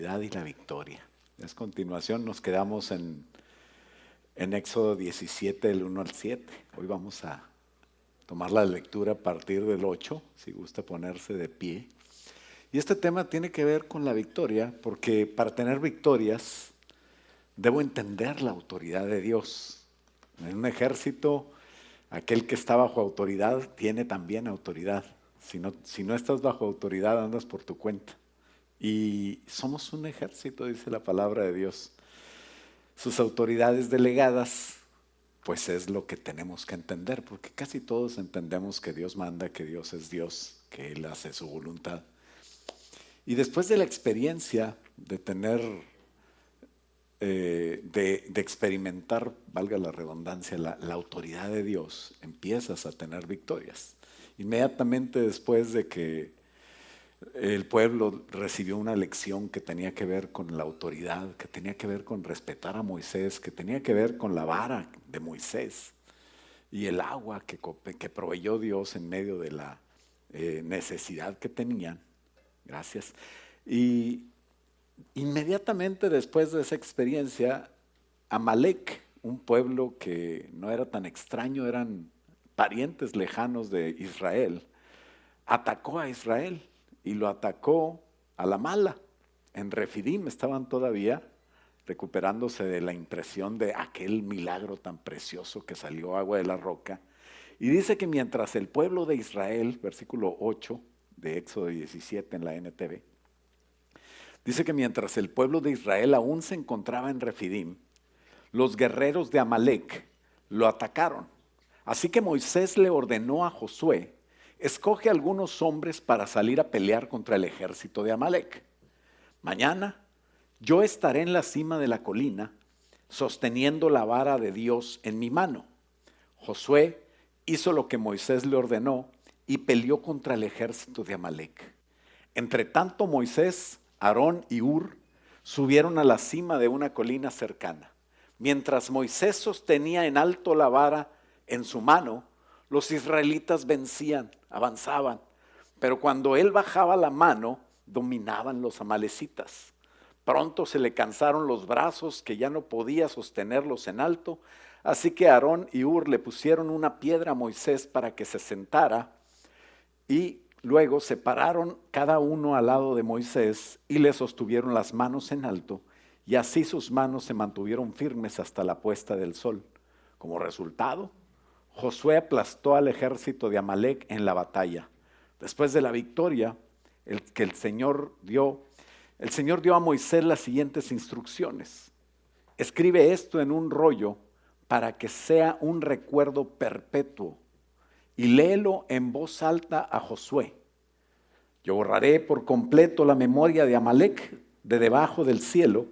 autoridad y la victoria. A continuación nos quedamos en Éxodo 17, del 1 al 7. Hoy vamos a tomar la lectura a partir del 8, si gusta ponerse de pie. Y este tema tiene que ver con la victoria, porque para tener victorias debo entender la autoridad de Dios. En un ejército, aquel que está bajo autoridad tiene también autoridad. Si no estás bajo autoridad, andas por tu cuenta. Y somos un ejército, dice la palabra de Dios. Sus autoridades delegadas, pues es lo que tenemos que entender, porque casi todos entendemos que Dios manda, que Dios es Dios, que Él hace su voluntad. Y después de la experiencia de tener, de experimentar, valga la redundancia, la autoridad de Dios, empiezas a tener victorias. Inmediatamente después de que el pueblo recibió una lección que tenía que ver con la autoridad, que tenía que ver con respetar a Moisés, que tenía que ver con la vara de Moisés y el agua que proveyó Dios en medio de la necesidad que tenían. Gracias. Y inmediatamente después de esa experiencia, Amalek, un pueblo que no era tan extraño, eran parientes lejanos de Israel, atacó a Israel y lo atacó a la mala. En Refidim estaban todavía recuperándose de la impresión de aquel milagro tan precioso que salió agua de la roca. Y dice que mientras el pueblo de Israel, versículo 8 de Éxodo 17 en la NTV, dice que mientras el pueblo de Israel aún se encontraba en Refidim, los guerreros de Amalek lo atacaron. Así que Moisés le ordenó a Josué: escoge algunos hombres para salir a pelear contra el ejército de Amalek. Mañana yo estaré en la cima de la colina, sosteniendo la vara de Dios en mi mano. Josué hizo lo que Moisés le ordenó y peleó contra el ejército de Amalek. Entre tanto, Moisés, Aarón y Hur subieron a la cima de una colina cercana. Mientras Moisés sostenía en alto la vara en su mano, los israelitas vencían, avanzaban, pero cuando él bajaba la mano, dominaban los amalecitas. Pronto se le cansaron los brazos, que ya no podía sostenerlos en alto, así que Aarón y Hur le pusieron una piedra a Moisés para que se sentara, y luego se pararon cada uno al lado de Moisés y le sostuvieron las manos en alto, y así sus manos se mantuvieron firmes hasta la puesta del sol. Como resultado, Josué aplastó al ejército de Amalek en la batalla. Después de la victoria el Señor dio a Moisés las siguientes instrucciones: escribe esto en un rollo para que sea un recuerdo perpetuo y léelo en voz alta a Josué. Yo borraré por completo la memoria de Amalek de debajo del cielo.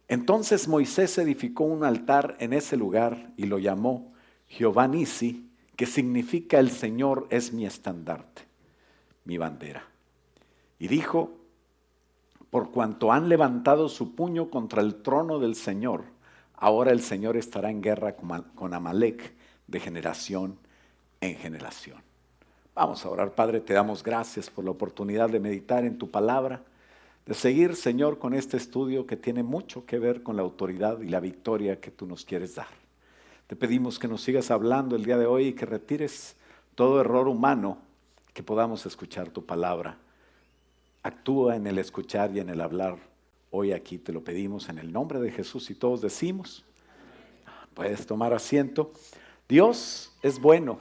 Entonces Moisés edificó un altar en ese lugar y lo llamó Jehová Nisi, que significa el Señor es mi estandarte, mi bandera. Y dijo: por cuanto han levantado su puño contra el trono del Señor, ahora el Señor estará en guerra con Amalek de generación en generación. Vamos a orar. Padre, te damos gracias por la oportunidad de meditar en tu palabra, de seguir, Señor, con este estudio que tiene mucho que ver con la autoridad y la victoria que tú nos quieres dar. Te pedimos que nos sigas hablando el día de hoy y que retires todo error humano, que podamos escuchar tu palabra. Actúa en el escuchar y en el hablar. Hoy aquí te lo pedimos en el nombre de Jesús y todos decimos. Puedes tomar asiento. Dios es bueno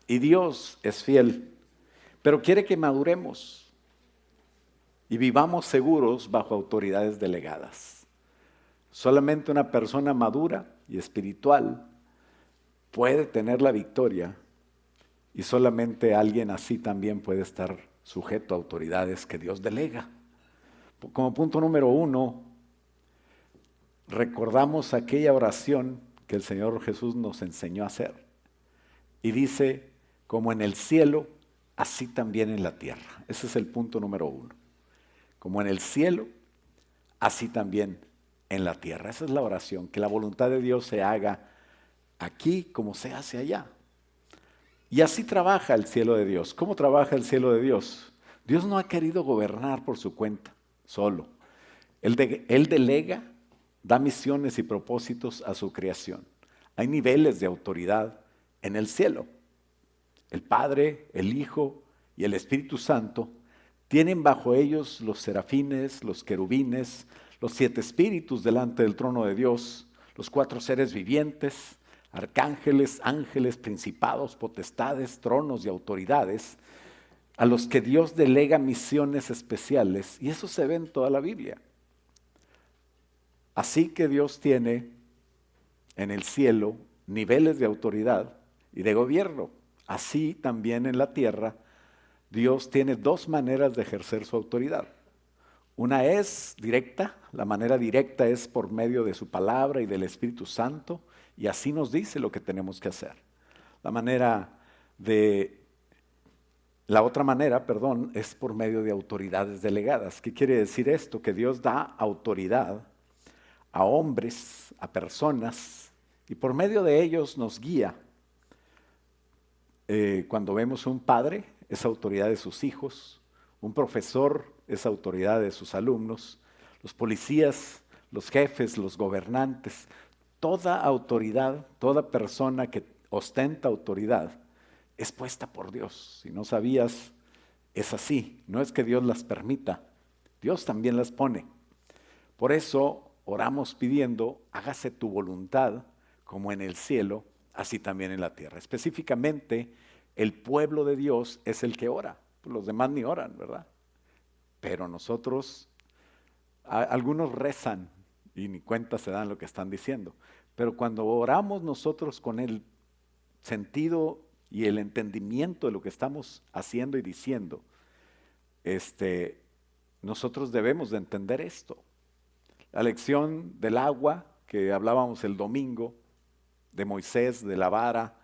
y Dios es fiel, pero quiere que maduremos y vivamos seguros bajo autoridades delegadas. Solamente una persona madura y espiritual puede tener la victoria, y solamente alguien así también puede estar sujeto a autoridades que Dios delega. Como punto número 1, recordamos aquella oración que el Señor Jesús nos enseñó a hacer. Y dice: como en el cielo, así también en la tierra. Ese es el punto número 1. Como en el cielo, así también en la tierra. Esa es la oración, que la voluntad de Dios se haga aquí como se hace allá. Y así trabaja el cielo de Dios. ¿Cómo trabaja el cielo de Dios? Dios no ha querido gobernar por su cuenta. solo. Él delega, da misiones y propósitos a su creación. Hay niveles de autoridad en el cielo. El Padre, el Hijo y el Espíritu Santo tienen bajo ellos los serafines, los querubines, los 7 espíritus delante del trono de Dios, los 4 seres vivientes, arcángeles, ángeles, principados, potestades, tronos y autoridades, a los que Dios delega misiones especiales, y eso se ve en toda la Biblia. Así que Dios tiene en el cielo niveles de autoridad y de gobierno. Así también en la tierra, Dios tiene 2 maneras de ejercer su autoridad. Una es directa, la manera directa es por medio de su palabra y del Espíritu Santo, y así nos dice lo que tenemos que hacer. La otra manera, es por medio de autoridades delegadas. ¿Qué quiere decir esto? Que Dios da autoridad a hombres, a personas, y por medio de ellos nos guía. Cuando vemos un padre, es autoridad de sus hijos, un profesor es autoridad de sus alumnos, los policías, los jefes, los gobernantes, toda autoridad, toda persona que ostenta autoridad es puesta por Dios. Si no sabías, es así, no es que Dios las permita, Dios también las pone. Por eso oramos pidiendo, hágase tu voluntad como en el cielo, así también en la tierra. Específicamente, el pueblo de Dios es el que ora. Los demás ni oran, ¿verdad? Pero nosotros, algunos rezan y ni cuenta se dan lo que están diciendo. Pero cuando oramos nosotros con el sentido y el entendimiento de lo que estamos haciendo y diciendo, nosotros debemos de entender esto. La lección del agua que hablábamos el domingo, de Moisés, de la vara,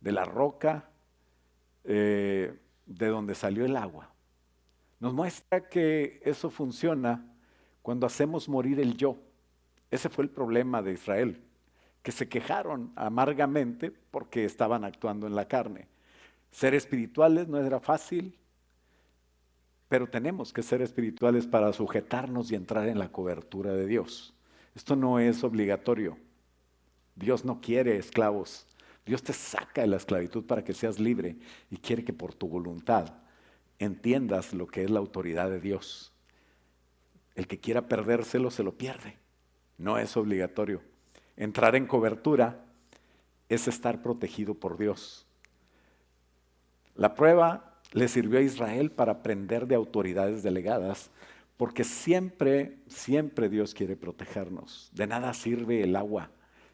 de la roca, de donde salió el agua. Nos muestra que eso funciona cuando hacemos morir el yo. Ese fue el problema de Israel, que se quejaron amargamente porque estaban actuando en la carne. Ser espirituales no era fácil, pero tenemos que ser espirituales para sujetarnos y entrar en la cobertura de Dios. Esto no es obligatorio. Dios no quiere esclavos. Dios te saca de la esclavitud para que seas libre y quiere que por tu voluntad entiendas lo que es la autoridad de Dios. El que quiera perdérselo se lo pierde. No es obligatorio. Entrar en cobertura es estar protegido por Dios. La prueba le sirvió a Israel para aprender de autoridades delegadas, porque siempre, siempre Dios quiere protegernos. De nada sirve el agua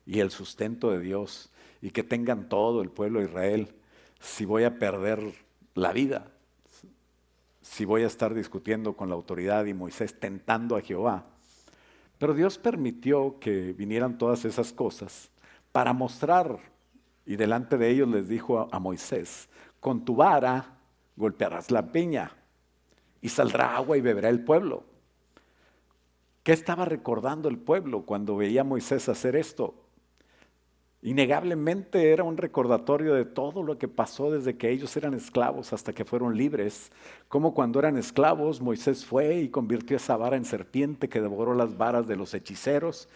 y el sustento de Dios y que tengan todo el pueblo de Israel si voy a perder la vida, si voy a estar discutiendo con la autoridad y Moisés tentando a Jehová. Pero Dios permitió que vinieran todas esas cosas para mostrar, y delante de ellos les dijo a Moisés, con tu vara golpearás la peña y saldrá agua y beberá el pueblo. ¿Qué estaba recordando el pueblo cuando veía a Moisés hacer esto? Innegablemente era un recordatorio de todo lo que pasó desde que ellos eran esclavos hasta que fueron libres. Como cuando eran esclavos, Moisés fue y convirtió esa vara en serpiente que devoró las varas de los hechiceros.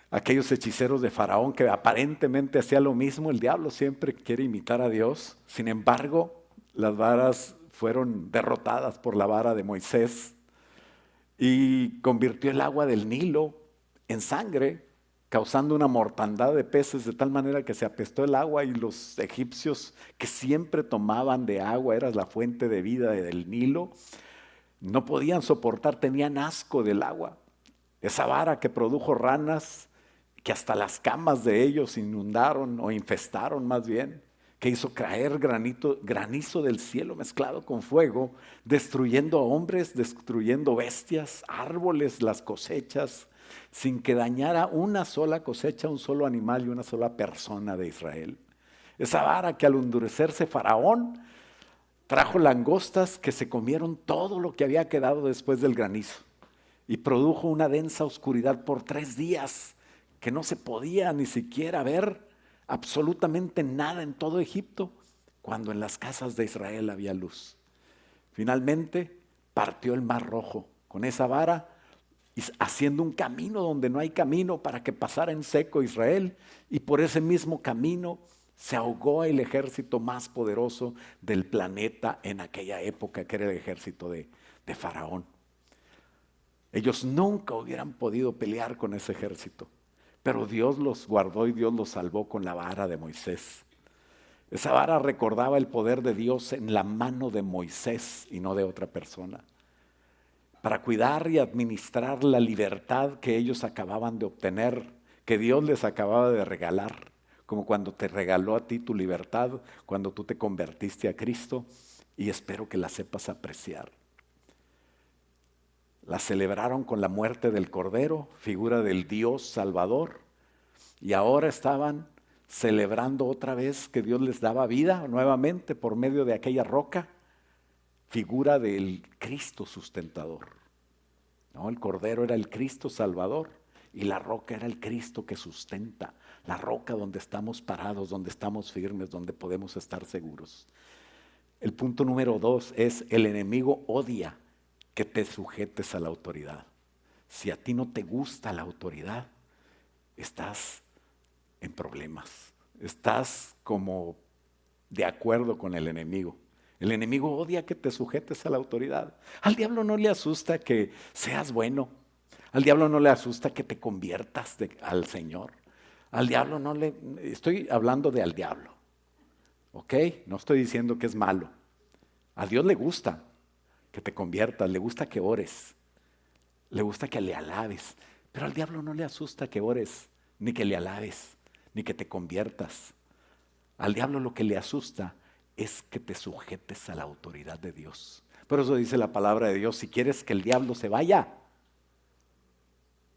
Aquellos hechiceros de Faraón que aparentemente hacía lo mismo. El diablo siempre quiere imitar a Dios. Sin embargo, las varas fueron derrotadas por la vara de Moisés y convirtió el agua del Nilo en sangre, causando una mortandad de peces de tal manera que se apestó el agua y los egipcios que siempre tomaban de agua, era la fuente de vida del Nilo, no podían soportar, tenían asco del agua. Esa vara que produjo ranas, que hasta las camas de ellos inundaron o infestaron más bien, que hizo caer granizo del cielo mezclado con fuego, destruyendo a hombres, destruyendo bestias, árboles, las cosechas, sin que dañara una sola cosecha, un solo animal y una sola persona de Israel. Esa vara que al endurecerse Faraón trajo langostas que se comieron todo lo que había quedado después del granizo y produjo una densa oscuridad por 3 días que no se podía ni siquiera ver absolutamente nada en todo Egipto, cuando en las casas de Israel había luz. Finalmente partió el Mar Rojo con esa vara, y haciendo un camino donde no hay camino para que pasara en seco Israel. Y por ese mismo camino se ahogó el ejército más poderoso del planeta en aquella época, que era el ejército de Faraón. Ellos nunca hubieran podido pelear con ese ejército, pero Dios los guardó y Dios los salvó con la vara de Moisés. Esa vara recordaba el poder de Dios en la mano de Moisés y no de otra persona, para cuidar y administrar la libertad que ellos acababan de obtener, que Dios les acababa de regalar, como cuando te regaló a ti tu libertad, cuando tú te convertiste a Cristo, y espero que la sepas apreciar. La celebraron con la muerte del Cordero, figura del Dios Salvador, y ahora estaban celebrando otra vez que Dios les daba vida nuevamente por medio de aquella roca, figura del Cristo sustentador. ¿No? El Cordero era el Cristo Salvador y la roca era el Cristo que sustenta, la roca donde estamos parados, donde estamos firmes, donde podemos estar seguros. El punto número 2 es: el enemigo odia que te sujetes a la autoridad. Si a ti no te gusta la autoridad, estás en problemas, estás como de acuerdo con el enemigo. El enemigo odia que te sujetes a la autoridad. Al diablo no le asusta que seas bueno. Al diablo no le asusta que te conviertas al Señor. Al diablo no le... Estoy hablando de al diablo, ¿ok? No estoy diciendo que es malo. A Dios le gusta que te conviertas, le gusta que ores, le gusta que le alabes. Pero al diablo no le asusta que ores, ni que le alabes, ni que te conviertas. Al diablo lo que le asusta es que te sujetes a la autoridad de Dios. Por eso dice la palabra de Dios: si quieres que el diablo se vaya,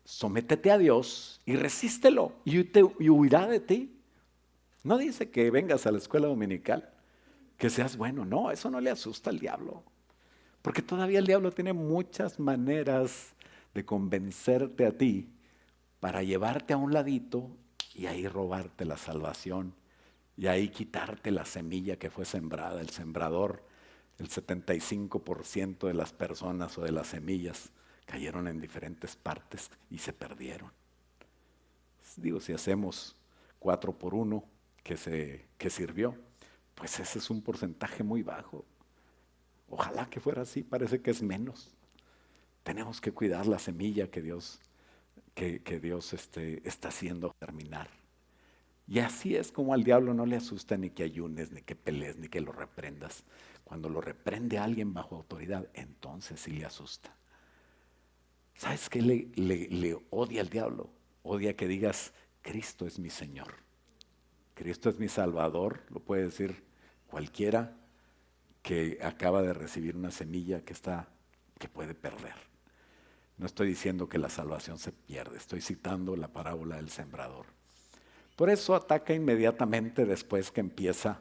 sométete a Dios y resístelo y huirá de ti. No dice que vengas a la escuela dominical, que seas bueno. No, eso no le asusta al diablo. Porque todavía el diablo tiene muchas maneras de convencerte a ti para llevarte a un ladito y ahí robarte la salvación y ahí quitarte la semilla que fue sembrada. El sembrador, el 75% de las personas o de las semillas cayeron en diferentes partes y se perdieron. Digo, si hacemos 4 por 1 que sirvió, pues ese es un porcentaje muy bajo. Ojalá que fuera así, parece que es menos. Tenemos que cuidar la semilla que Dios está haciendo germinar. Y así es como al diablo no le asusta ni que ayunes, ni que pelees, ni que lo reprendas. Cuando lo reprende a alguien bajo autoridad, entonces sí le asusta. ¿Sabes qué le odia al diablo? Odia que digas: Cristo es mi Señor, Cristo es mi Salvador. Lo puede decir cualquiera que acaba de recibir una semilla que puede perder. No estoy diciendo que la salvación se pierde, estoy citando la parábola del sembrador. Por eso ataca inmediatamente después que empieza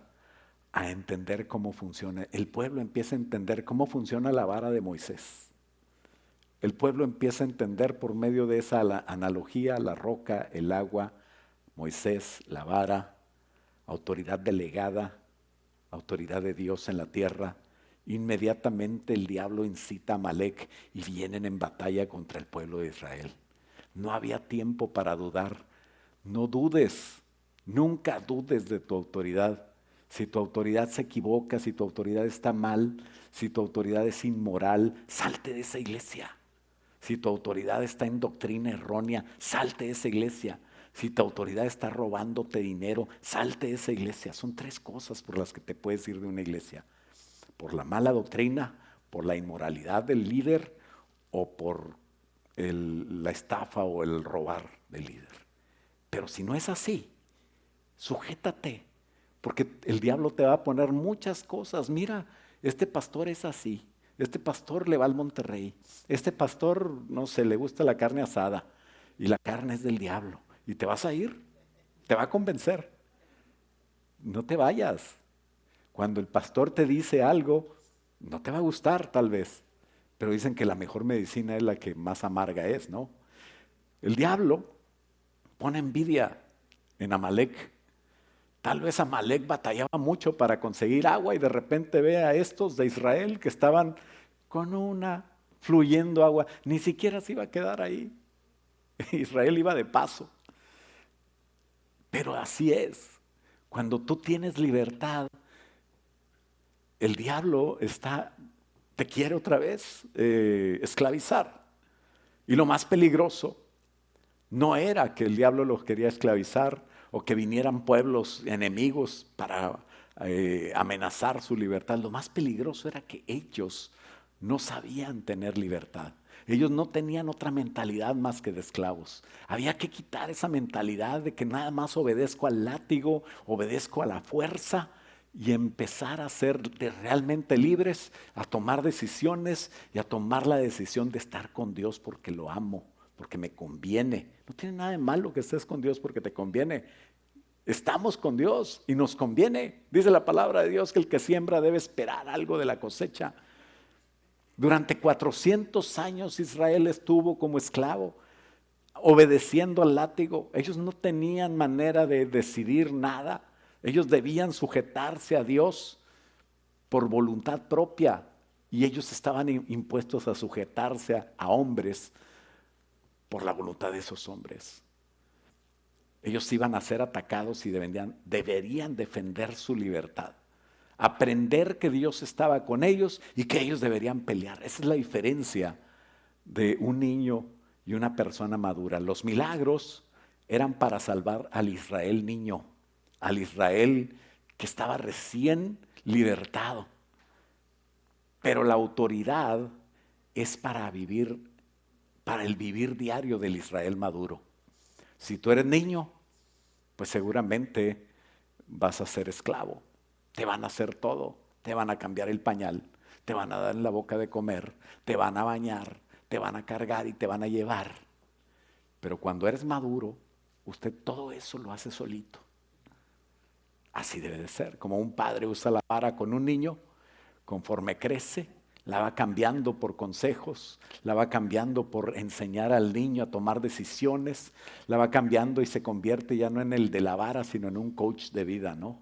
a entender cómo funciona. El pueblo empieza a entender cómo funciona la vara de Moisés. El pueblo empieza a entender por medio de esa analogía: la roca, el agua, Moisés, la vara, autoridad delegada, autoridad de Dios en la tierra. Inmediatamente el diablo incita a Amalek y vienen en batalla contra el pueblo de Israel. No había tiempo para dudar. No dudes, nunca dudes de tu autoridad. Si tu autoridad se equivoca, si tu autoridad está mal, si tu autoridad es inmoral, salte de esa iglesia. Si tu autoridad está en doctrina errónea, salte de esa iglesia. Si tu autoridad está robándote dinero, salte de esa iglesia. Son 3 cosas por las que te puedes ir de una iglesia: por la mala doctrina, por la inmoralidad del líder o por la estafa o el robar del líder. Pero si no es así, sujétate, porque el diablo te va a poner muchas cosas. Mira, este pastor es así, este pastor le va al Monterrey, este pastor, no sé, le gusta la carne asada y la carne es del diablo. Y te vas a ir, te va a convencer. No te vayas. Cuando el pastor te dice algo, no te va a gustar tal vez, pero dicen que la mejor medicina es la que más amarga es, ¿no? El diablo pone envidia en Amalek. Tal vez Amalek batallaba mucho para conseguir agua y de repente ve a estos de Israel que estaban con una fluyendo agua, ni siquiera se iba a quedar ahí. Israel iba de paso. Pero así es, cuando tú tienes libertad, el diablo te quiere otra vez esclavizar. Y lo más peligroso no era que el diablo los quería esclavizar o que vinieran pueblos enemigos para amenazar su libertad. Lo más peligroso era que ellos no sabían tener libertad. Ellos no tenían otra mentalidad más que de esclavos. Había que quitar esa mentalidad de que nada más obedezco al látigo, obedezco a la fuerza y empezar a ser realmente libres, a tomar decisiones y a tomar la decisión de estar con Dios porque lo amo, porque me conviene. No tiene nada de malo que estés con Dios porque te conviene. Estamos con Dios y nos conviene. Dice la palabra de Dios que el que siembra debe esperar algo de la cosecha. Durante 400 años Israel estuvo como esclavo, obedeciendo al látigo. Ellos no tenían manera de decidir nada. Ellos debían sujetarse a Dios por voluntad propia y ellos estaban impuestos a sujetarse a hombres por la voluntad de esos hombres. Ellos iban a ser atacados y deberían defender su libertad. Aprender que Dios estaba con ellos y que ellos deberían pelear. Esa es la diferencia de un niño y una persona madura. Los milagros eran para salvar al Israel niño, al Israel que estaba recién libertado. Pero la autoridad es para el vivir diario del Israel maduro. Si tú eres niño, pues seguramente vas a ser esclavo. Te van a hacer todo, te van a cambiar el pañal, te van a dar en la boca de comer, te van a bañar, te van a cargar y te van a llevar. Pero cuando eres maduro, usted todo eso lo hace solito. Así debe de ser. Como un padre usa la vara con un niño, conforme crece, la va cambiando por consejos, la va cambiando por enseñar al niño a tomar decisiones, la va cambiando y se convierte ya no en el de la vara, sino en un coach de vida, ¿no?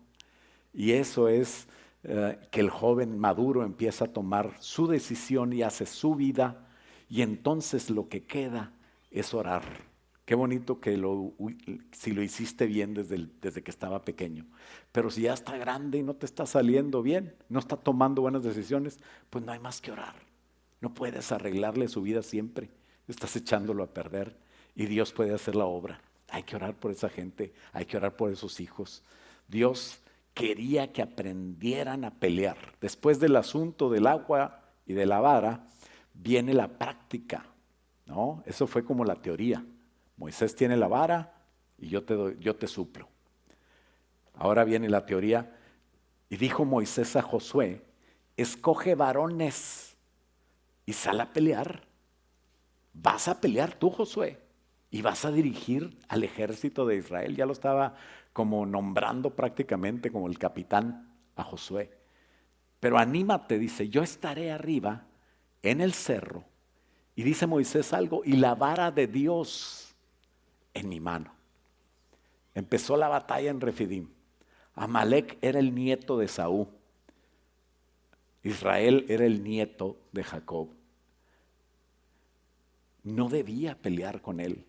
Y eso es que el joven maduro empieza a tomar su decisión y hace su vida, y entonces lo que queda es orar. Qué bonito que si lo hiciste bien desde que estaba pequeño. Pero si ya está grande y no te está saliendo bien, no está tomando buenas decisiones, pues no hay más que orar. No puedes arreglarle su vida siempre. Estás echándolo a perder y Dios puede hacer la obra. Hay que orar por esa gente, hay que orar por esos hijos. Dios quería que aprendieran a pelear. Después del asunto del agua y de la vara, viene la práctica, ¿no? Eso fue como la teoría. Moisés tiene la vara y yo te suplo. Ahora viene la teoría. Y dijo Moisés a Josué, escoge varones y sal a pelear. Vas a pelear tú, Josué, y vas a dirigir al ejército de Israel. Ya lo estaba como nombrando prácticamente como el capitán a Josué. Pero anímate, dice, yo estaré arriba en el cerro. Y dice Moisés algo, y la vara de Dios en mi mano. Empezó la batalla en Refidim. Amalek era el nieto de Saúl. Israel era el nieto de Jacob. No debía pelear con él.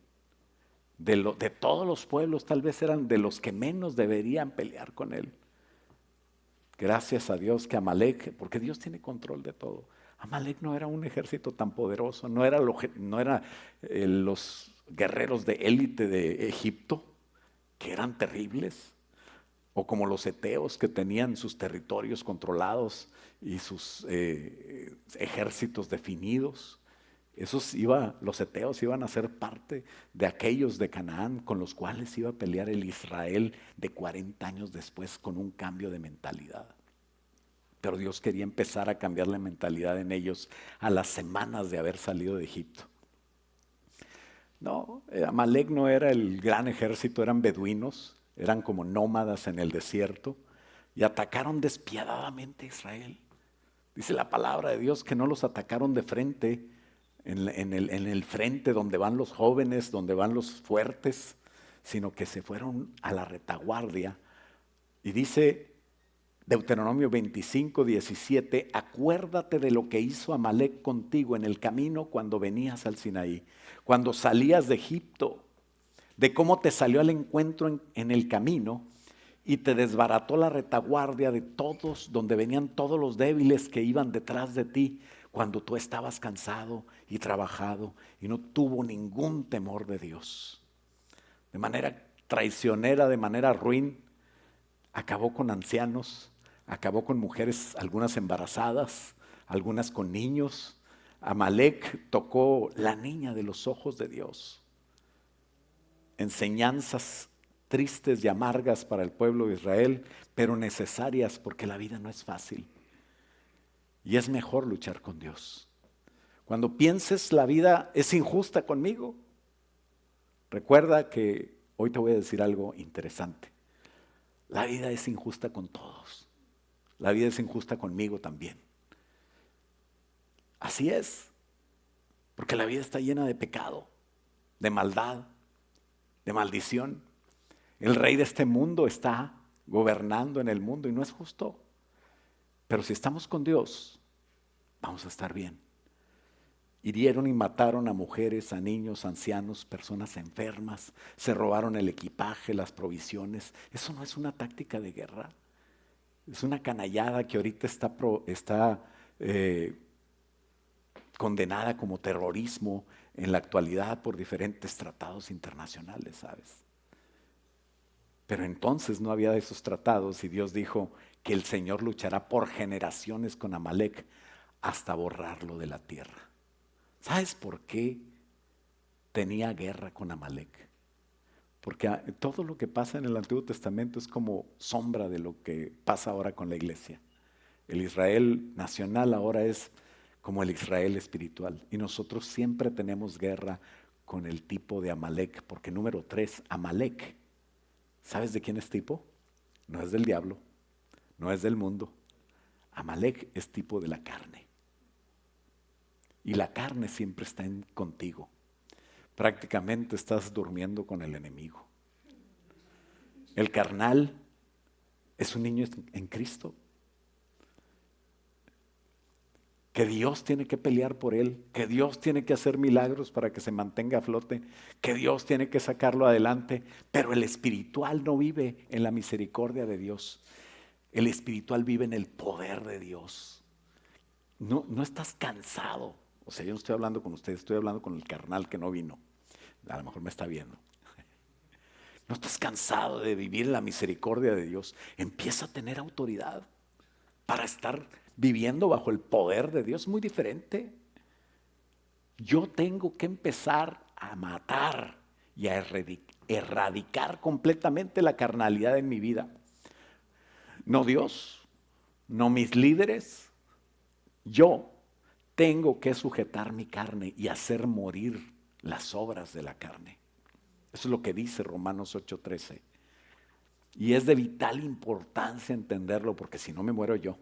De todos los pueblos tal vez eran de los que menos deberían pelear con él. Gracias a Dios que Amalek, porque Dios tiene control de todo. Amalek no era un ejército tan poderoso, no era los guerreros de élite de Egipto, que eran terribles, o como los eteos que tenían sus territorios controlados y sus ejércitos definidos. Los eteos iban a ser parte de aquellos de Canaán con los cuales iba a pelear el Israel de 40 años después con un cambio de mentalidad. Pero Dios quería empezar a cambiar la mentalidad en ellos a las semanas de haber salido de Egipto. No, Amalek no era el gran ejército, eran beduinos, eran como nómadas en el desierto y atacaron despiadadamente a Israel. Dice la palabra de Dios que no los atacaron de frente, en el frente donde van los jóvenes, donde van los fuertes, sino que se fueron a la retaguardia. Y dice Deuteronomio 25, 17, acuérdate de lo que hizo Amalec contigo en el camino cuando venías al Sinaí, cuando salías de Egipto, de cómo te salió al encuentro en el camino y te desbarató la retaguardia de todos, donde venían todos los débiles que iban detrás de ti, cuando tú estabas cansado y trabajado y no tuvo ningún temor de Dios. De manera traicionera, de manera ruin, acabó con ancianos, acabó con mujeres, algunas embarazadas, algunas con niños. Amalec tocó la niña de los ojos de Dios. Enseñanzas tristes y amargas para el pueblo de Israel, pero necesarias porque la vida no es fácil. Y es mejor luchar con Dios. Cuando pienses la vida es injusta conmigo, recuerda que hoy te voy a decir algo interesante. La vida es injusta con todos. La vida es injusta conmigo también. Así es, porque la vida está llena de pecado, de maldad, de maldición. El rey de este mundo está gobernando en el mundo y no es justo. Pero si estamos con Dios, vamos a estar bien. Hirieron y mataron a mujeres, a niños, ancianos, personas enfermas. Se robaron el equipaje, las provisiones. Eso no es una táctica de guerra. Es una canallada que ahorita está condenada como terrorismo en la actualidad por diferentes tratados internacionales, ¿sabes? Pero entonces no había esos tratados y Dios dijo que el Señor luchará por generaciones con Amalec hasta borrarlo de la tierra. ¿Sabes por qué tenía guerra con Amalec? Porque todo lo que pasa en el Antiguo Testamento es como sombra de lo que pasa ahora con la iglesia. El Israel nacional ahora es como el Israel espiritual. Y nosotros siempre tenemos guerra con el tipo de Amalec. Porque número 3, Amalec, ¿sabes de quién es tipo? No es del diablo, no es del mundo. Amalec es tipo de la carne. Y la carne siempre está contigo. Prácticamente estás durmiendo con el enemigo. El carnal es un niño en Cristo, que Dios tiene que pelear por él, que Dios tiene que hacer milagros para que se mantenga a flote, que Dios tiene que sacarlo adelante, pero el espiritual no vive en la misericordia de Dios. El espiritual vive en el poder de Dios. No estás cansado. O sea, yo no estoy hablando con ustedes, estoy hablando con el carnal que no vino. A lo mejor me está viendo. No estás cansado de vivir la misericordia de Dios. Empieza a tener autoridad para estar viviendo bajo el poder de Dios. Muy diferente. Yo tengo que empezar a matar y a erradicar completamente la carnalidad en mi vida. No Dios, no mis líderes. Yo tengo que sujetar mi carne y hacer morir las obras de la carne. Eso es lo que dice Romanos 8:13. Y es de vital importancia entenderlo, porque si no me muero yo.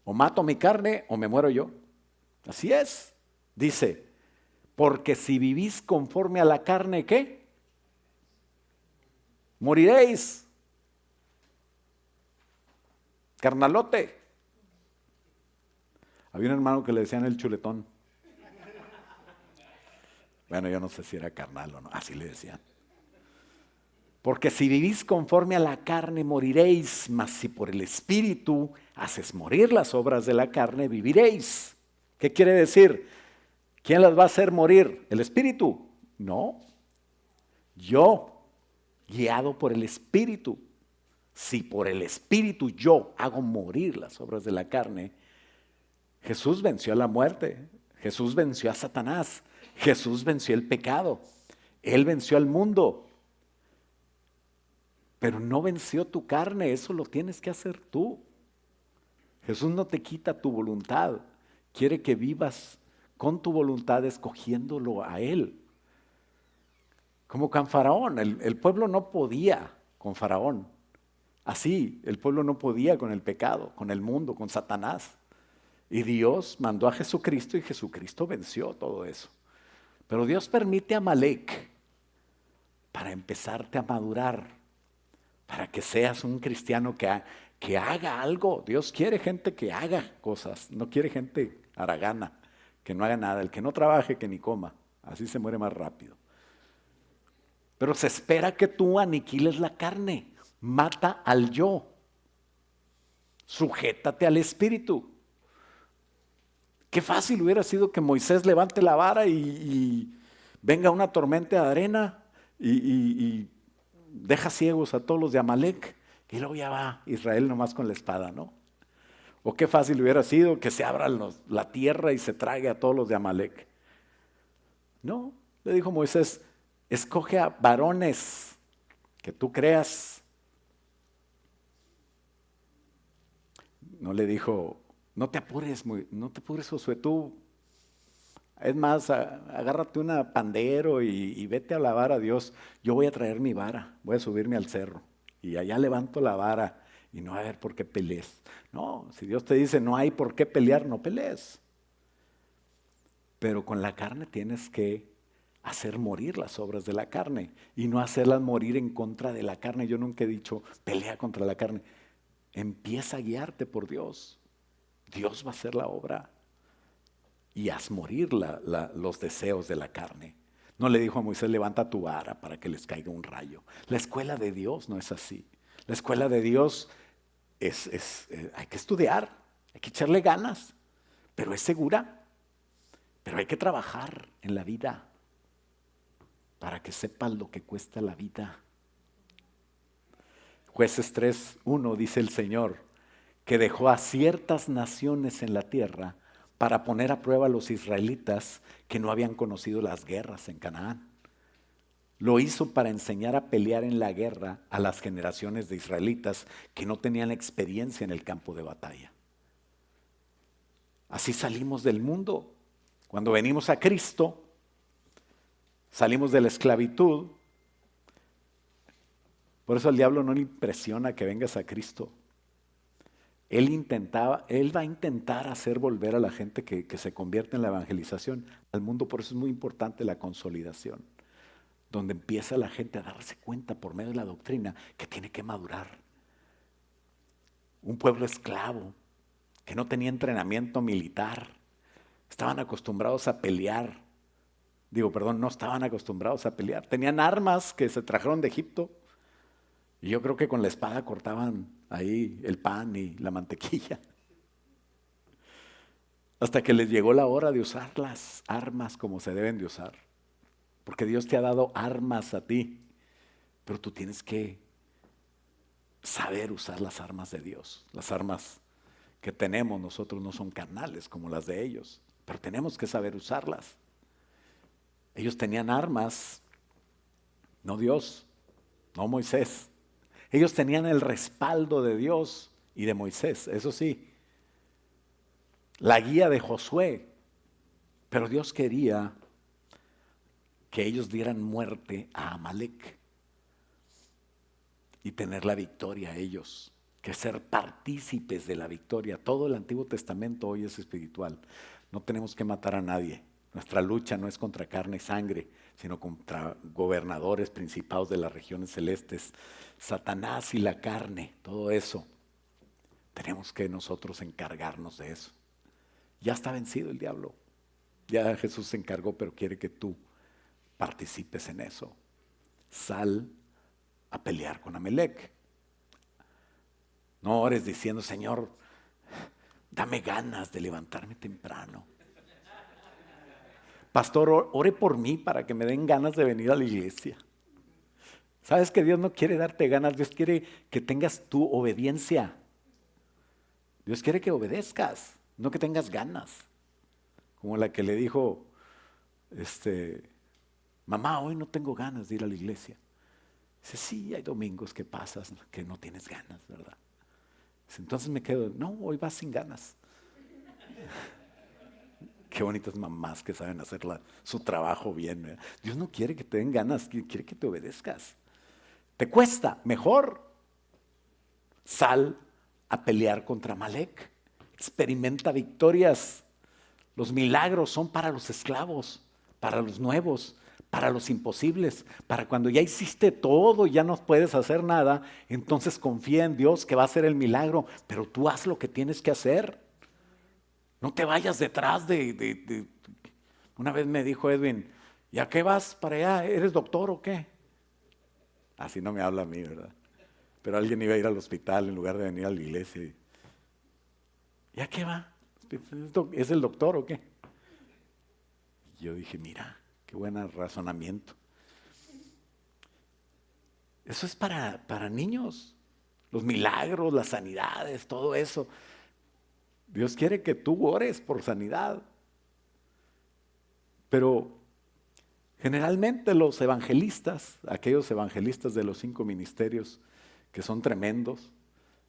O mato mi carne o me muero yo. Así es. Dice, porque si vivís conforme a la carne, ¿qué? Moriréis. Carnalote. Había un hermano que le decían el chuletón. Bueno, yo no sé si era carnal o no, así le decían. Porque si vivís conforme a la carne, moriréis, mas si por el Espíritu haces morir las obras de la carne, viviréis. ¿Qué quiere decir? ¿Quién las va a hacer morir? ¿El Espíritu? No. Yo, guiado por el Espíritu. Si por el Espíritu yo hago morir las obras de la carne, Jesús venció a la muerte, Jesús venció a Satanás, Jesús venció el pecado, Él venció al mundo. Pero no venció tu carne, eso lo tienes que hacer tú. Jesús no te quita tu voluntad, quiere que vivas con tu voluntad escogiéndolo a Él. Como con Faraón, el pueblo no podía con Faraón. Así, el pueblo no podía con el pecado, con el mundo, con Satanás. Y Dios mandó a Jesucristo y Jesucristo venció todo eso. Pero Dios permite a Amalec para empezarte a madurar, para que seas un cristiano que haga algo. Dios quiere gente que haga cosas, no quiere gente haragana, que no haga nada. El que no trabaje, que ni coma. Así se muere más rápido. Pero se espera que tú aniquiles la carne. Mata al yo. Sujétate al espíritu. Qué fácil hubiera sido que Moisés levante la vara y venga una tormenta de arena y deja ciegos a todos los de Amalek. Y luego ya va Israel nomás con la espada, ¿no? O qué fácil hubiera sido que se abra la tierra y se trague a todos los de Amalek. No, le dijo Moisés, escoge a varones que tú creas. No le dijo, no te apures, Josué, tú. Es más, agárrate una pandero y vete a alabar a Dios. Yo voy a traer mi vara, voy a subirme al cerro y allá levanto la vara y no va a haber por qué pelees. No, si Dios te dice no hay por qué pelear, no pelees. Pero con la carne tienes que hacer morir las obras de la carne y no hacerlas morir en contra de la carne. Yo nunca he dicho pelea contra la carne. Empieza a guiarte por Dios. Dios va a hacer la obra y haz morir los deseos de la carne. No le dijo a Moisés, levanta tu vara para que les caiga un rayo. La escuela de Dios no es así. La escuela de Dios hay que estudiar, hay que echarle ganas, pero es segura. Pero hay que trabajar en la vida para que sepas lo que cuesta la vida. Jueces 3:1 dice el Señor que dejó a ciertas naciones en la tierra para poner a prueba a los israelitas que no habían conocido las guerras en Canaán. Lo hizo para enseñar a pelear en la guerra a las generaciones de israelitas que no tenían experiencia en el campo de batalla. Así salimos del mundo. Cuando venimos a Cristo, salimos de la esclavitud. Por eso al diablo no le impresiona que vengas a Cristo. Él va a intentar hacer volver a la gente que se convierte en la evangelización al mundo. Por eso es muy importante la consolidación, donde empieza la gente a darse cuenta por medio de la doctrina que tiene que madurar. Un pueblo esclavo que no tenía entrenamiento militar, estaban acostumbrados a pelear. No estaban acostumbrados a pelear. Tenían armas que se trajeron de Egipto. Y yo creo que con la espada cortaban ahí el pan y la mantequilla. Hasta que les llegó la hora de usar las armas como se deben de usar. Porque Dios te ha dado armas a ti. Pero tú tienes que saber usar las armas de Dios. Las armas que tenemos nosotros no son carnales como las de ellos. Pero tenemos que saber usarlas. Ellos tenían armas, no Dios, no Moisés. Ellos tenían el respaldo de Dios y de Moisés, eso sí. La guía de Josué. Pero Dios quería que ellos dieran muerte a Amalek y tener la victoria a ellos, que ser partícipes de la victoria. Todo el Antiguo Testamento hoy es espiritual. No tenemos que matar a nadie. Nuestra lucha no es contra carne y sangre, sino contra gobernadores, principados de las regiones celestes, Satanás y la carne, todo eso. Tenemos que nosotros encargarnos de eso. Ya está vencido el diablo. Ya Jesús se encargó, pero quiere que tú participes en eso. Sal a pelear con Amalek. No ores diciendo, Señor, dame ganas de levantarme temprano. Pastor, ore por mí para que me den ganas de venir a la iglesia. ¿Sabes que Dios no quiere darte ganas? Dios quiere que tengas tu obediencia. Dios quiere que obedezcas, no que tengas ganas. Como la que le dijo, mamá, hoy no tengo ganas de ir a la iglesia. Dice, sí, hay domingos que pasas que no tienes ganas, ¿verdad? Dice, entonces me quedo, no, hoy vas sin ganas. Qué bonitas mamás que saben hacer su trabajo bien, ¿verdad? Dios no quiere que te den ganas, quiere que te obedezcas. ¿Te cuesta? Mejor. Sal a pelear contra Amalek. Experimenta victorias. Los milagros son para los esclavos, para los nuevos, para los imposibles, para cuando ya hiciste todo y ya no puedes hacer nada, entonces confía en Dios que va a hacer el milagro, pero tú haz lo que tienes que hacer. No te vayas detrás de. Una vez me dijo Edwin, ¿y a qué vas para allá? ¿Eres doctor o qué? Así no me habla a mí, ¿verdad? Pero alguien iba a ir al hospital en lugar de venir a la iglesia. ¿Y a qué va? ¿Es el doctor o qué? Y yo dije, mira, qué buen razonamiento. Eso es para niños. Los milagros, las sanidades, todo eso. Dios quiere que tú ores por sanidad. Pero generalmente los evangelistas, aquellos evangelistas de los 5 ministerios que son tremendos,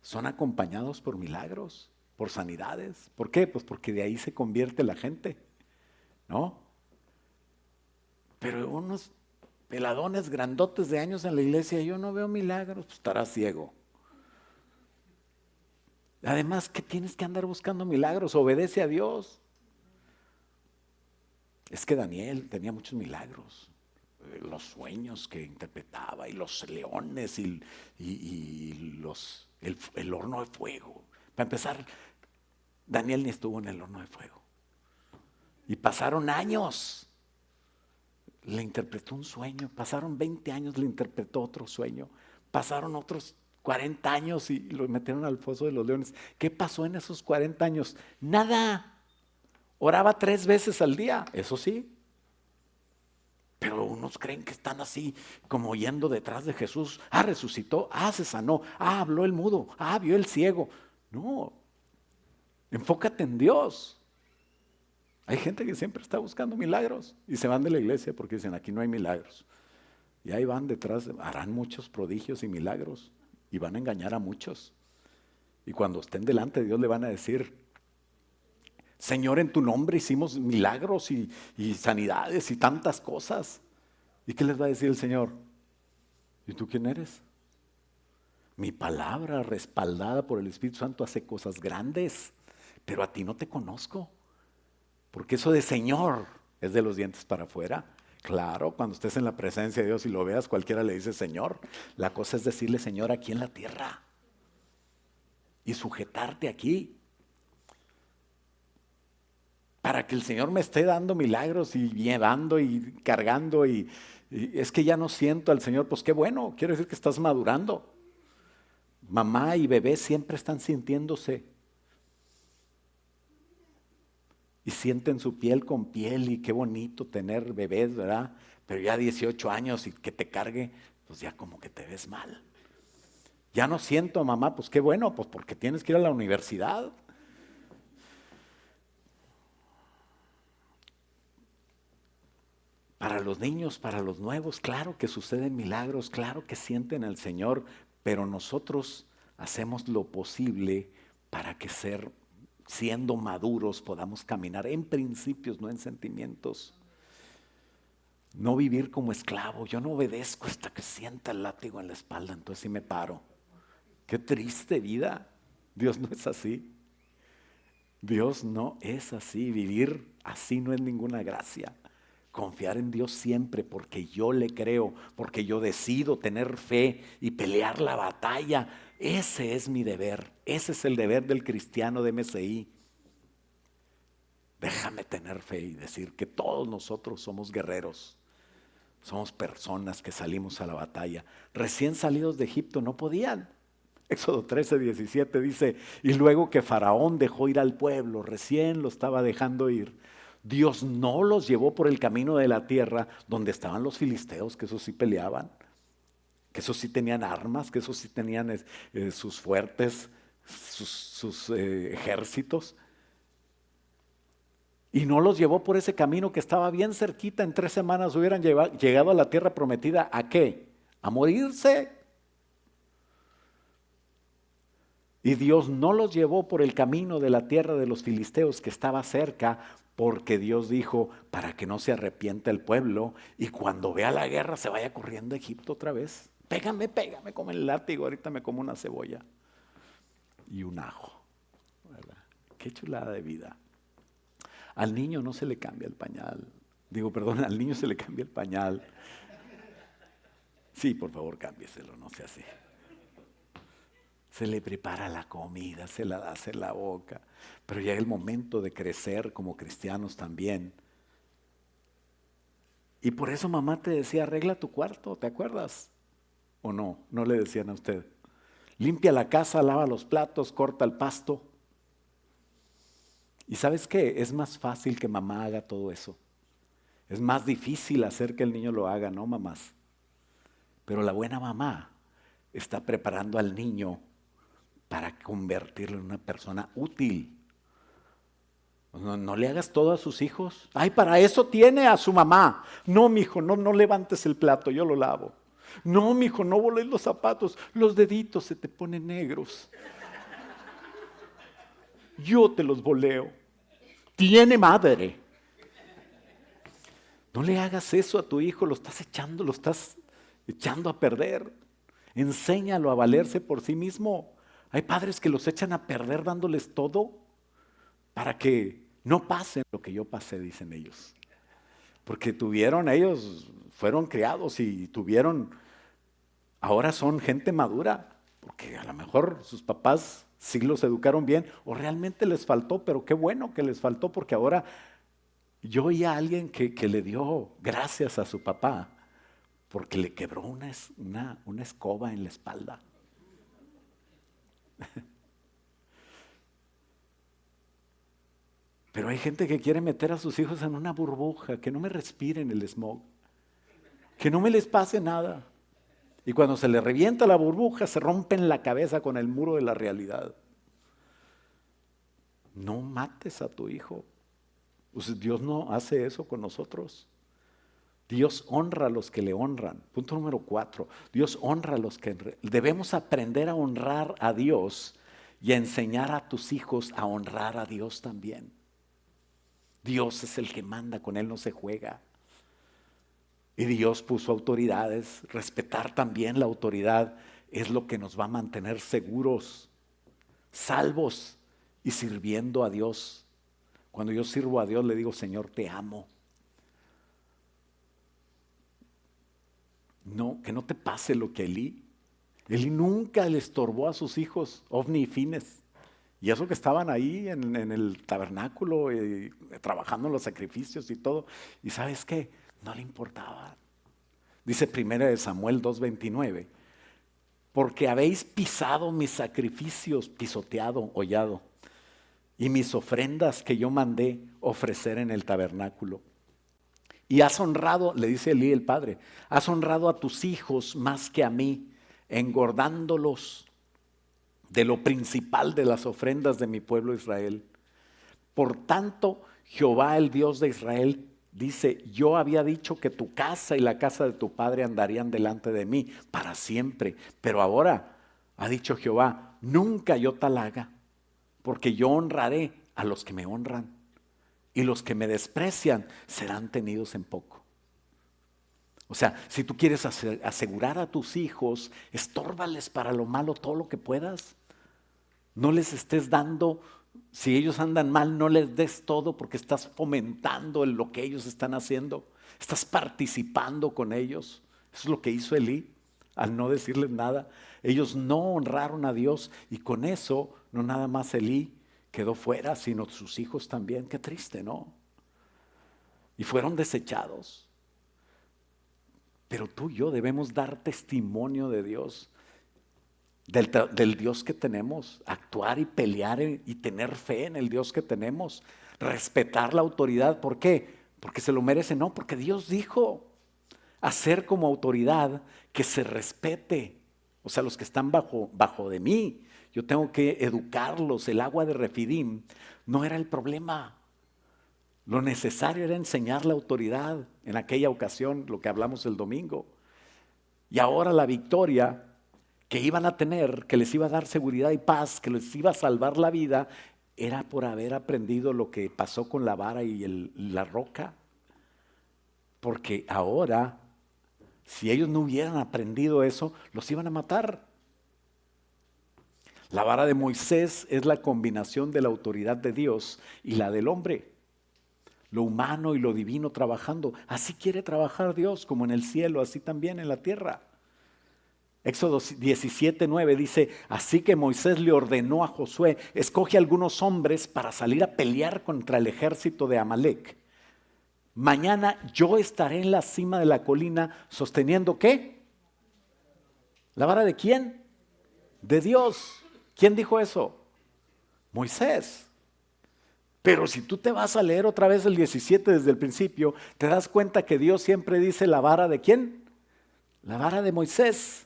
son acompañados por milagros, por sanidades. ¿Por qué? Pues porque de ahí se convierte la gente, ¿no? Pero unos peladones grandotes de años en la iglesia, yo no veo milagros, pues estará ciego. Además, ¿qué tienes que andar buscando milagros? Obedece a Dios. Es que Daniel tenía muchos milagros. Los sueños que interpretaba y los leones y el horno de fuego. Para empezar, Daniel ni estuvo en el horno de fuego. Y pasaron años. Le interpretó un sueño. Pasaron 20 años, le interpretó otro sueño. Pasaron otros 40 años y lo metieron al foso de los leones. ¿Qué pasó en esos 40 años? Nada. Oraba 3 veces al día, eso sí. Pero unos creen que están así, como yendo detrás de Jesús. Resucitó, se sanó, habló el mudo, vio el ciego. No, enfócate en Dios. Hay gente que siempre está buscando milagros y se van de la iglesia porque dicen, aquí no hay milagros. Y ahí van detrás, harán muchos prodigios y milagros y van a engañar a muchos. Y cuando estén delante de Dios le van a decir, Señor, en tu nombre hicimos milagros y sanidades y tantas cosas. ¿Y qué les va a decir el Señor? ¿Y tú quién eres? Mi palabra respaldada por el Espíritu Santo hace cosas grandes, pero a ti no te conozco. Porque eso de Señor es de los dientes para afuera. Claro, cuando estés en la presencia de Dios y lo veas, cualquiera le dice Señor. La cosa es decirle Señor aquí en la tierra y sujetarte aquí. Para que el Señor me esté dando milagros y llevando y cargando y es que ya no siento al Señor, pues qué bueno, quiere decir que estás madurando. Mamá y bebé siempre están sintiéndose y sienten su piel con piel y qué bonito tener bebés, ¿verdad? Pero ya 18 años y que te cargue, pues ya como que te ves mal. Ya no siento a mamá, pues qué bueno, pues porque tienes que ir a la universidad. Para los niños, para los nuevos, claro que suceden milagros, claro que sienten al Señor, pero nosotros hacemos lo posible para que siendo maduros podamos caminar en principios, no en sentimientos. No vivir como esclavo, yo no obedezco hasta que sienta el látigo en la espalda, entonces sí me paro. Qué triste vida, Dios no es así. Dios no es así, vivir así no es ninguna gracia. Confiar en Dios siempre porque yo le creo, porque yo decido tener fe y pelear la batalla. Ese es mi deber, ese es el deber del cristiano de MSI. Déjame tener fe y decir que todos nosotros somos guerreros, somos personas que salimos a la batalla. Recién salidos de Egipto no podían. Éxodo 13:17 dice, y luego que Faraón dejó ir al pueblo, recién lo estaba dejando ir, Dios no los llevó por el camino de la tierra donde estaban los filisteos, que esos sí peleaban, que esos sí tenían armas, que esos sí tenían sus fuertes, sus ejércitos. Y no los llevó por ese camino que estaba bien cerquita, en 3 semanas hubieran llegado a la tierra prometida. ¿A qué? A morirse. Y Dios no los llevó por el camino de la tierra de los filisteos que estaba cerca, porque Dios dijo, para que no se arrepienta el pueblo y cuando vea la guerra se vaya corriendo a Egipto otra vez. Pégame como el látigo, ahorita me como una cebolla y un ajo, ¿verdad? Qué chulada de vida. Al niño no se le cambia el pañal, Digo, perdón, al niño se le cambia el pañal. Sí, por favor, cámbieselo, no sea así. Se le prepara la comida, se la da en la boca. Pero llega el momento de crecer como cristianos también. Y por eso mamá te decía, arregla tu cuarto, ¿te acuerdas? ¿O no? No le decían a usted. Limpia la casa, lava los platos, corta el pasto. ¿Y sabes qué? Es más fácil que mamá haga todo eso. Es más difícil hacer que el niño lo haga, ¿no, mamás? Pero la buena mamá está preparando al niño para convertirlo en una persona útil. No le hagas todo a sus hijos. Ay, para eso tiene a su mamá. No, mijo, no levantes el plato, yo lo lavo. No, mijo, no voles los zapatos, los deditos se te ponen negros. Yo te los voleo. Tiene madre. No le hagas eso a tu hijo, lo estás echando a perder. Enséñalo a valerse por sí mismo. Hay padres que los echan a perder dándoles todo para que no pasen lo que yo pasé, dicen ellos. Porque ellos fueron criados y ahora son gente madura, porque a lo mejor sus papás sí los educaron bien o realmente les faltó, pero qué bueno que les faltó, porque ahora yo oí a alguien que le dio gracias a su papá porque le quebró una escoba en la espalda. Pero hay gente que quiere meter a sus hijos en una burbuja, que no me respiren el smog, que no me les pase nada. Y cuando se les revienta la burbuja, se rompen la cabeza con el muro de la realidad. No mates a tu hijo. Pues Dios no hace eso con nosotros. Dios honra a los que le honran. Punto número 4. Dios honra a los que... Debemos aprender a honrar a Dios y a enseñar a tus hijos a honrar a Dios también. Dios es el que manda, con Él no se juega. Y Dios puso autoridades. Respetar también la autoridad es lo que nos va a mantener seguros, salvos y sirviendo a Dios. Cuando yo sirvo a Dios le digo, Señor, te amo. No, que no te pase lo que Elí. Elí nunca le estorbó a sus hijos, Ofni y Fines. Y eso que estaban ahí en el tabernáculo, trabajando en los sacrificios y todo. ¿Y sabes qué? No le importaba. Dice 1 Samuel 2:29. Porque habéis pisado mis sacrificios, pisoteado, hollado, y mis ofrendas que yo mandé ofrecer en el tabernáculo. Y has honrado, le dice Elí el padre, has honrado a tus hijos más que a mí, engordándolos de lo principal de las ofrendas de mi pueblo Israel. Por tanto, Jehová, el Dios de Israel, dice, yo había dicho que tu casa y la casa de tu padre andarían delante de mí para siempre. Pero ahora, ha dicho Jehová, nunca yo tal haga, porque yo honraré a los que me honran, y los que me desprecian serán tenidos en poco. O sea, si tú quieres asegurar a tus hijos, estórbales para lo malo todo lo que puedas. No les estés dando, si ellos andan mal, no les des todo porque estás fomentando lo que ellos están haciendo. Estás participando con ellos. Eso es lo que hizo Elí al no decirles nada. Ellos no honraron a Dios y con eso no nada más Elí quedó fuera, sino sus hijos también. Qué triste, ¿no? Y fueron desechados. Pero tú y yo debemos dar testimonio de Dios, del Dios que tenemos, actuar y pelear y tener fe en el Dios que tenemos, respetar la autoridad. ¿Por qué? Porque se lo merece, no, porque Dios dijo hacer como autoridad que se respete. O sea, los que están bajo de mí, yo tengo que educarlos. El agua de Refidim no era el problema. Lo necesario era enseñar la autoridad en aquella ocasión, lo que hablamos el domingo. Y ahora la victoria que iban a tener, que les iba a dar seguridad y paz, que les iba a salvar la vida, era por haber aprendido lo que pasó con la vara y la roca. Porque ahora, si ellos no hubieran aprendido eso, los iban a matar. La vara de Moisés es la combinación de la autoridad de Dios y la del hombre. lo humano y lo divino trabajando. Así quiere trabajar Dios, como en el cielo, así también en la tierra. Éxodo 17:9 dice, así que Moisés le ordenó a Josué, escoge algunos hombres para salir a pelear contra el ejército de Amalek. Mañana yo estaré en la cima de la colina sosteniendo ¿qué? ¿La vara de quién? De Dios. ¿Quién dijo eso? Moisés. Pero si tú te vas a leer otra vez el 17 desde el principio, te das cuenta que Dios siempre dice la vara de quién? La vara de Moisés.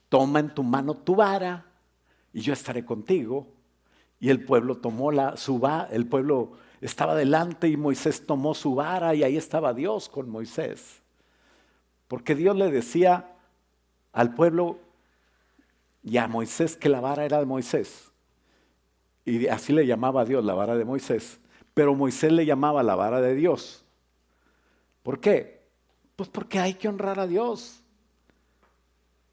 Toma en tu mano tu vara y yo estaré contigo. Y el pueblo tomó el pueblo estaba delante y Moisés tomó su vara y ahí estaba Dios con Moisés. Porque Dios le decía al pueblo y a Moisés que la vara era de Moisés. Y así le llamaba a Dios la vara de Moisés. Pero Moisés le llamaba la vara de Dios. ¿Por qué? Pues porque hay que honrar a Dios.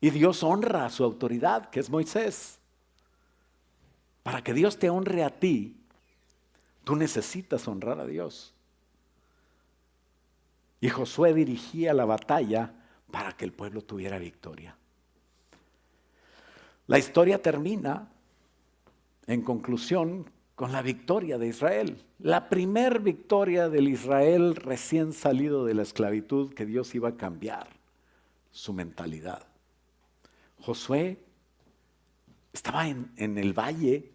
Y Dios honra a su autoridad, que es Moisés. Para que Dios te honre a ti, tú necesitas honrar a Dios. Y Josué dirigía la batalla para que el pueblo tuviera victoria. La historia termina, en conclusión, con la victoria de Israel. La primer victoria del Israel recién salido de la esclavitud, que Dios iba a cambiar su mentalidad. Josué estaba en el valle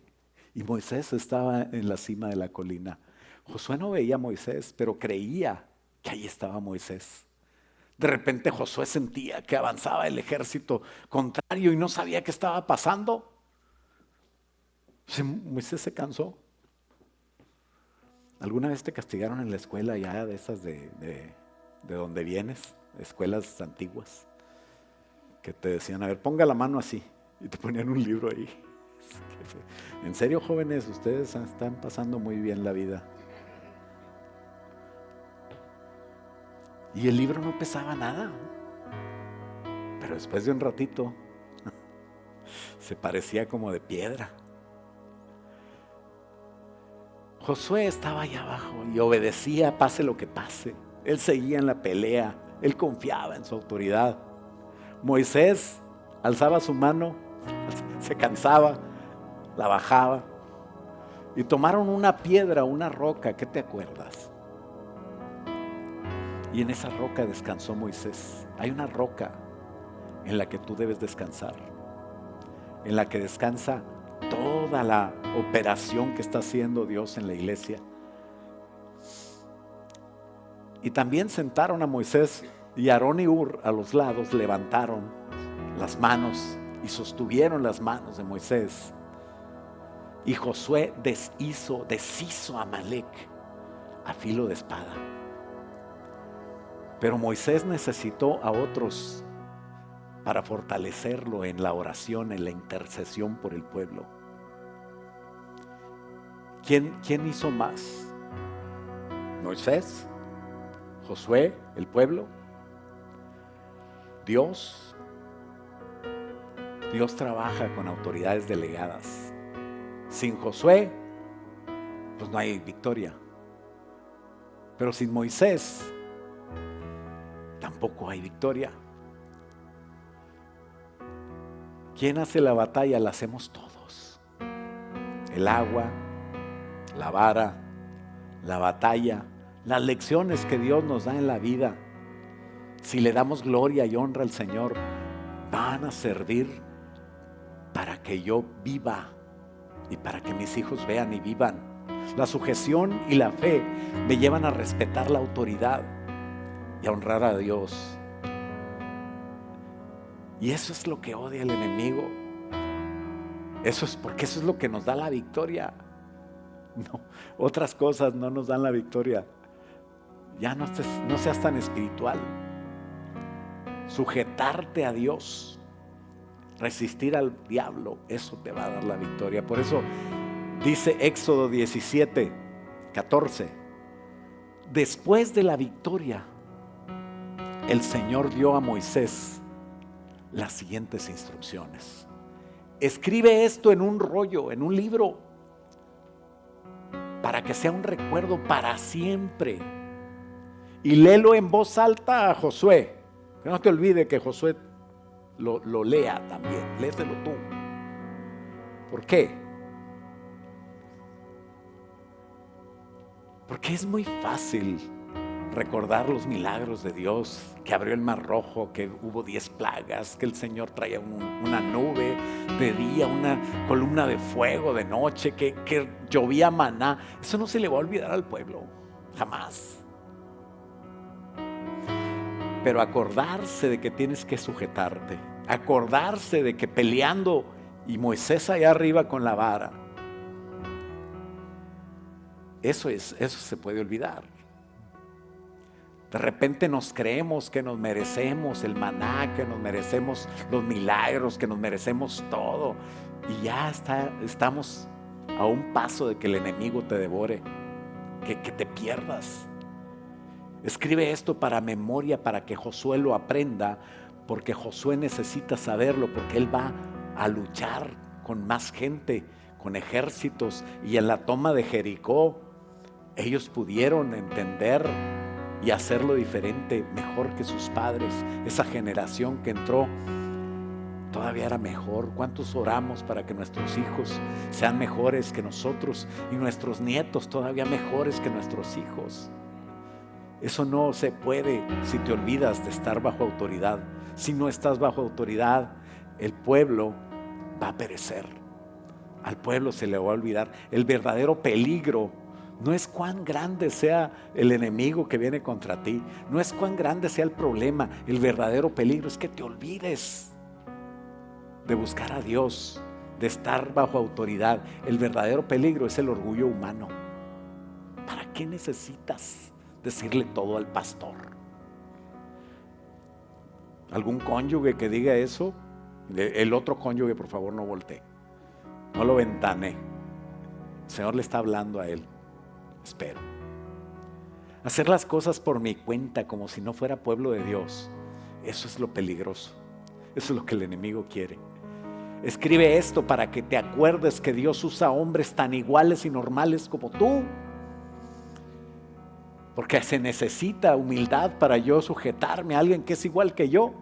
y Moisés estaba en la cima de la colina. Josué no veía a Moisés, pero creía que ahí estaba Moisés. De repente Josué sentía que avanzaba el ejército contrario y no sabía qué estaba pasando. Moisés se cansó. ¿Alguna vez te castigaron en la escuela ya de esas de donde vienes? Escuelas antiguas. Que te decían, a ver, ponga la mano así. Y te ponían un libro ahí. En serio, jóvenes, ustedes están pasando muy bien la vida. Y el libro no pesaba nada. Pero después de un ratito, se parecía como de piedra. Josué estaba allá abajo y obedecía, pase lo que pase. Él seguía en la pelea. Él confiaba en su autoridad. Moisés alzaba su mano, se cansaba, la bajaba y tomaron una piedra, una roca, ¿qué te acuerdas? Y en esa roca descansó Moisés. Hay una roca en la que tú debes descansar, en la que descansa toda la operación que está haciendo Dios en la iglesia. Y también sentaron a Moisés. Y Aarón y Hur a los lados levantaron las manos y sostuvieron las manos de Moisés. Y Josué deshizo a Amalek a filo de espada. Pero Moisés necesitó a otros para fortalecerlo en la oración, en la intercesión por el pueblo. ¿Quién hizo más? ¿Moisés? ¿Josué? ¿El pueblo? Dios trabaja con autoridades delegadas. Sin Josué, pues no hay victoria. Pero sin Moisés, tampoco hay victoria. ¿Quién hace la batalla? La hacemos todos. El agua, la vara, la batalla, las lecciones que Dios nos da en la vida. Si le damos gloria y honra al Señor, van a servir para que yo viva y para que mis hijos vean y vivan. La sujeción y la fe me llevan a respetar la autoridad y a honrar a Dios. Y eso es lo que odia el enemigo. Eso es porque eso es lo que nos da la victoria. No, otras cosas no nos dan la victoria. Ya no seas tan espiritual. Sujetarte a Dios, resistir al diablo, eso te va a dar la victoria. Por eso dice Éxodo 17:14, después de la victoria, el Señor dio a Moisés las siguientes instrucciones. Escribe esto en un rollo, en un libro, para que sea un recuerdo para siempre. Y léelo en voz alta a Josué. Que no te olvide que Josué lo lea también. Léeselo tú. ¿Por qué? Porque es muy fácil recordar los milagros de Dios, que abrió el mar rojo, que hubo 10 plagas, que el Señor traía una nube de día, una columna de fuego de noche, que llovía maná. Eso no se le va a olvidar al pueblo, jamás. Pero acordarse de que tienes que sujetarte, acordarse de que peleando y Moisés allá arriba con la vara, eso se puede olvidar. De repente nos creemos que nos merecemos el maná, que nos merecemos los milagros, que nos merecemos todo. Y ya estamos a un paso de que el enemigo te devore, que te pierdas. Escribe esto para memoria, para que Josué lo aprenda, porque Josué necesita saberlo, porque él va a luchar con más gente, con ejércitos. Y en la toma de Jericó, ellos pudieron entender y hacerlo diferente, mejor que sus padres. Esa generación que entró todavía era mejor. ¿Cuántos oramos para que nuestros hijos sean mejores que nosotros y nuestros nietos todavía mejores que nuestros hijos? Eso no se puede si te olvidas de estar bajo autoridad. Si no estás bajo autoridad, el pueblo va a perecer. Al pueblo se le va a olvidar. El verdadero peligro no es cuán grande sea el enemigo que viene contra ti, no es cuán grande sea el problema. El verdadero peligro es que te olvides de buscar a Dios, de estar bajo autoridad. El verdadero peligro es el orgullo humano. ¿Para qué necesitas decirle todo al pastor? ¿Algún cónyuge que diga eso? El otro cónyuge, por favor, no voltee, no lo ventane. El Señor le está hablando a él. Espero. Hacer las cosas por mi cuenta, como si no fuera pueblo de Dios, eso es lo peligroso. Eso es lo que el enemigo quiere. Escribe esto para que te acuerdes que Dios usa hombres tan iguales y normales como tú, porque se necesita humildad para yo sujetarme a alguien que es igual que yo,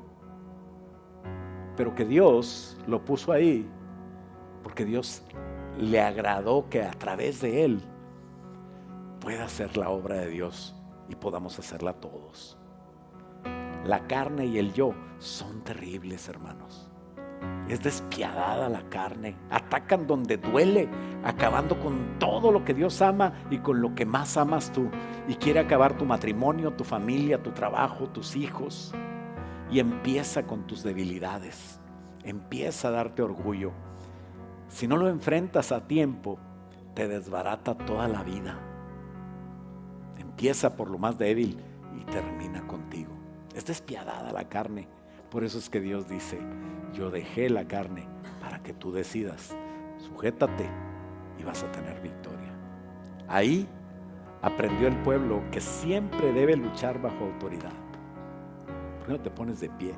pero que Dios lo puso ahí porque Dios le agradó que a través de él pueda hacer la obra de Dios y podamos hacerla todos. La carne y el yo son terribles, hermanos. Es despiadada la carne. Atacan donde duele, acabando con todo lo que Dios ama y con lo que más amas tú. Y quiere acabar tu matrimonio, tu familia, tu trabajo, tus hijos. Y empieza con tus debilidades. Empieza a darte orgullo. Si no lo enfrentas a tiempo, te desbarata toda la vida. Empieza por lo más débil y termina contigo. Es despiadada la carne. Por eso es que Dios dice: yo dejé la carne para que tú decidas. Sujétate y vas a tener victoria. Ahí aprendió el pueblo que siempre debe luchar bajo autoridad. ¿Por qué no te pones de pie?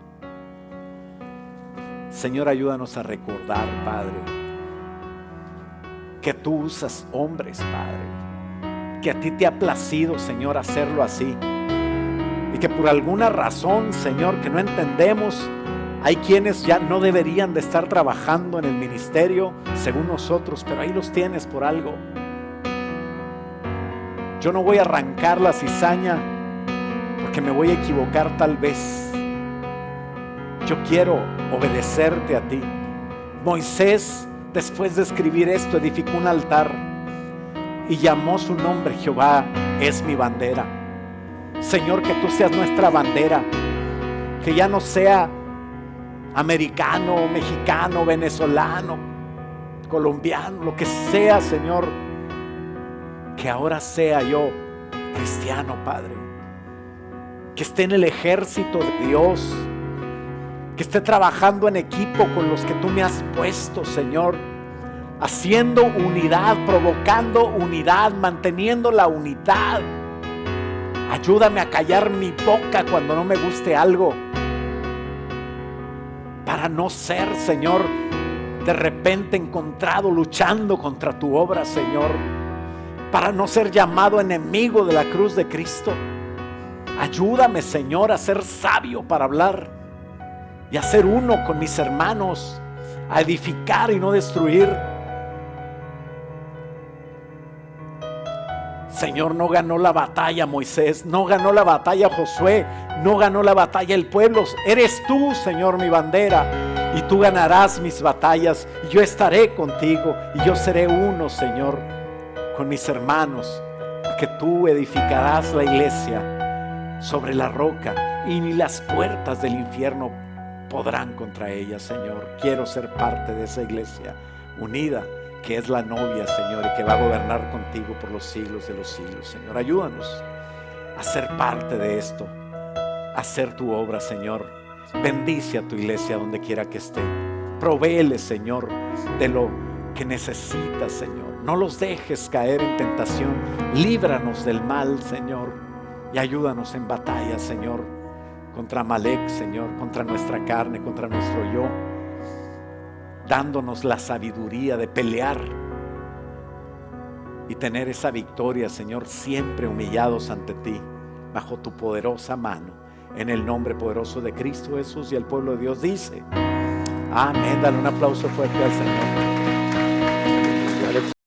Señor, ayúdanos a recordar, Padre, que tú usas hombres, Padre, que a ti te ha placido, Señor, hacerlo así. Y que por alguna razón, Señor, que no entendemos, hay quienes ya no deberían de estar trabajando en el ministerio según nosotros, pero ahí los tienes por algo. Yo no voy a arrancar la cizaña porque me voy a equivocar tal vez. Yo quiero obedecerte a ti. Moisés, después de escribir esto, edificó un altar y llamó su nombre: Jehová es mi bandera. Señor, que tú seas nuestra bandera, que ya no sea americano, mexicano, venezolano, colombiano, lo que sea, Señor, que ahora sea yo cristiano, Padre, que esté en el ejército de Dios, que esté trabajando en equipo con los que tú me has puesto, Señor, haciendo unidad, provocando unidad, manteniendo la unidad. Ayúdame a callar mi boca cuando no me guste algo, para no ser, Señor, de repente encontrado luchando contra tu obra, Señor, para no ser llamado enemigo de la cruz de Cristo. Ayúdame, Señor, a ser sabio para hablar y a ser uno con mis hermanos, a edificar y no destruir. Señor, no ganó la batalla Moisés, no ganó la batalla Josué, no ganó la batalla el pueblo. Eres tú, Señor, mi bandera, y tú ganarás mis batallas, y yo estaré contigo, y yo seré uno, Señor, con mis hermanos, porque tú edificarás la iglesia sobre la roca, y ni las puertas del infierno podrán contra ella, Señor. Quiero ser parte de esa iglesia unida, que es la novia, Señor, y que va a gobernar contigo por los siglos de los siglos, Señor. Ayúdanos a ser parte de esto, a hacer tu obra, Señor. Bendice a tu iglesia donde quiera que esté. Provéele, Señor, de lo que necesitas, Señor. No los dejes caer en tentación. Líbranos del mal, Señor, y ayúdanos en batalla, Señor, contra Amalek, Señor, contra nuestra carne, contra nuestro yo, dándonos la sabiduría de pelear y tener esa victoria, Señor, siempre humillados ante ti, bajo tu poderosa mano, en el nombre poderoso de Cristo Jesús. Y el pueblo de Dios dice: amén. Dale un aplauso fuerte al Señor.